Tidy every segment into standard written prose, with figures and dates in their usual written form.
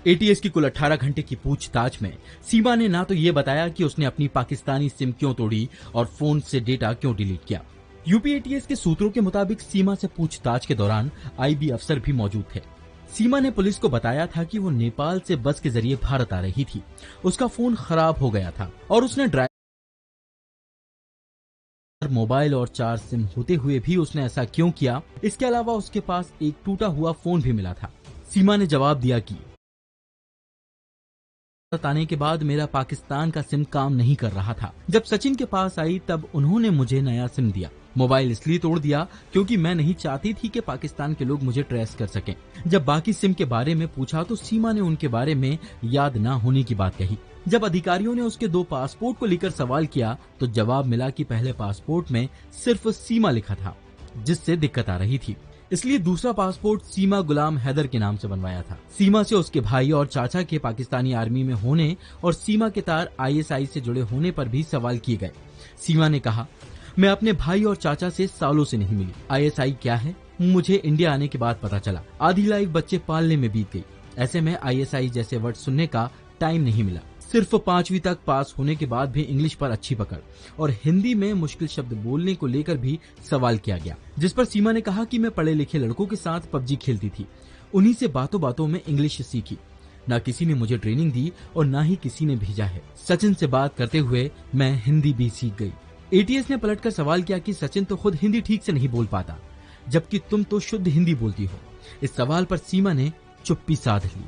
ATS की कुल 18 घंटे की पूछताछ में सीमा ने ना तो ये बताया कि उसने अपनी पाकिस्तानी सिम क्यों तोड़ी और फोन से डेटा क्यों डिलीट किया। यूपी एटीएस के सूत्रों के मुताबिक सीमा से पूछताछ के दौरान आईबी अफसर भी मौजूद थे। सीमा ने पुलिस को बताया था कि वो नेपाल से बस के जरिए भारत आ रही थी। उसका फोन खराब हो गया था और उसने ड्राइवर मोबाइल और 4 सिम होते हुए भी उसने ऐसा क्यों किया। इसके अलावा उसके पास एक टूटा हुआ फोन भी मिला था। सीमा ने जवाब दिया कि आने के बाद मेरा पाकिस्तान का सिम काम नहीं कर रहा था। जब सचिन के पास आई तब उन्होंने मुझे नया सिम दिया। मोबाइल इसलिए तोड़ दिया क्योंकि मैं नहीं चाहती थी कि पाकिस्तान के लोग मुझे ट्रेस कर सकें। जब बाकी सिम के बारे में पूछा तो सीमा ने उनके बारे में याद ना होने की बात कही। जब अधिकारियों ने उसके 2 पासपोर्ट को लेकर सवाल किया तो जवाब मिला कि पहले पासपोर्ट में सिर्फ सीमा लिखा था, जिससे दिक्कत आ रही थी। इसलिए दूसरा पासपोर्ट सीमा गुलाम हैदर के नाम से बनवाया था। सीमा से उसके भाई और चाचा के पाकिस्तानी आर्मी में होने और सीमा के तार आईएसआई से जुड़े होने पर भी सवाल किए गए। सीमा ने कहा, मैं अपने भाई और चाचा से सालों से नहीं मिली। आईएसआई क्या है मुझे इंडिया आने के बाद पता चला। आधी लाइफ बच्चे पालने में बीत गई। ऐसे में आईएसआई जैसे वर्ड सुनने का टाइम नहीं मिला। सिर्फ 5वीं तक पास होने के बाद भी इंग्लिश पर अच्छी पकड़ और हिंदी में मुश्किल शब्द बोलने को लेकर भी सवाल किया गया, जिस पर सीमा ने कहा कि मैं पढ़े लिखे लड़कों के साथ पबजी खेलती थी। उन्हीं से बातों बातों में इंग्लिश सीखी। न किसी ने मुझे ट्रेनिंग दी और न ही किसी ने भेजा है। सचिन से बात करते हुए मैं हिंदी भी सीख गई। एटीएस ने पलटकर सवाल किया कि सचिन तो खुद हिंदी ठीक से नहीं बोल पाता, जबकि तुम तो शुद्ध हिंदी बोलती हो। इस सवाल पर सीमा ने चुप्पी साध ली।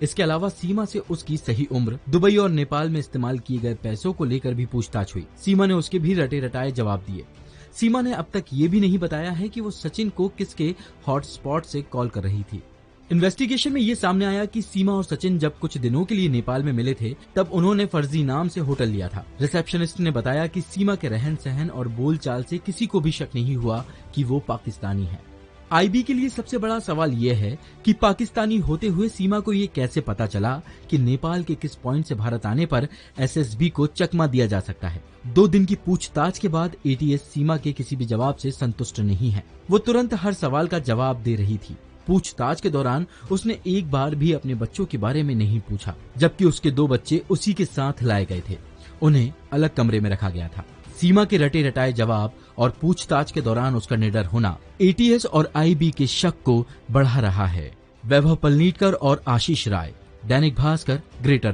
इसके अलावा सीमा से उसकी सही उम्र, दुबई और नेपाल में इस्तेमाल किए गए पैसों को लेकर भी पूछताछ हुई। सीमा ने उसके भी रटे रटाए जवाब दिए। सीमा ने अब तक ये भी नहीं बताया है कि वो सचिन को किसके हॉटस्पॉट से कॉल कर रही थी। इन्वेस्टिगेशन में ये सामने आया कि सीमा और सचिन जब कुछ दिनों के लिए नेपाल में मिले थे तब उन्होंने फर्जी नाम से होटल लिया था। रिसेप्शनिस्ट ने बताया कि सीमा के रहन सहन और बोलचाल से किसी को भी शक नहीं हुआ कि वो पाकिस्तानी है। आईबी के लिए सबसे बड़ा सवाल ये है कि पाकिस्तानी होते हुए सीमा को ये कैसे पता चला कि नेपाल के किस पॉइंट से भारत आने पर एसएसबी को चकमा दिया जा सकता है। 2 दिन की पूछताछ के बाद एटीएस सीमा के किसी भी जवाब से संतुष्ट नहीं है। वो तुरंत हर सवाल का जवाब दे रही थी। पूछताछ के दौरान उसने एक बार भी अपने बच्चों के बारे में नहीं पूछा, जबकि उसके 2 बच्चे उसी के साथ लाए गए थे। उन्हें अलग कमरे में रखा गया था। सीमा के रटे रटाए जवाब और पूछताछ के दौरान उसका निडर होना एटीएस और आईबी के शक को बढ़ा रहा है। वैभव पलनीटकर और आशीष राय, दैनिक भास्कर, ग्रेटर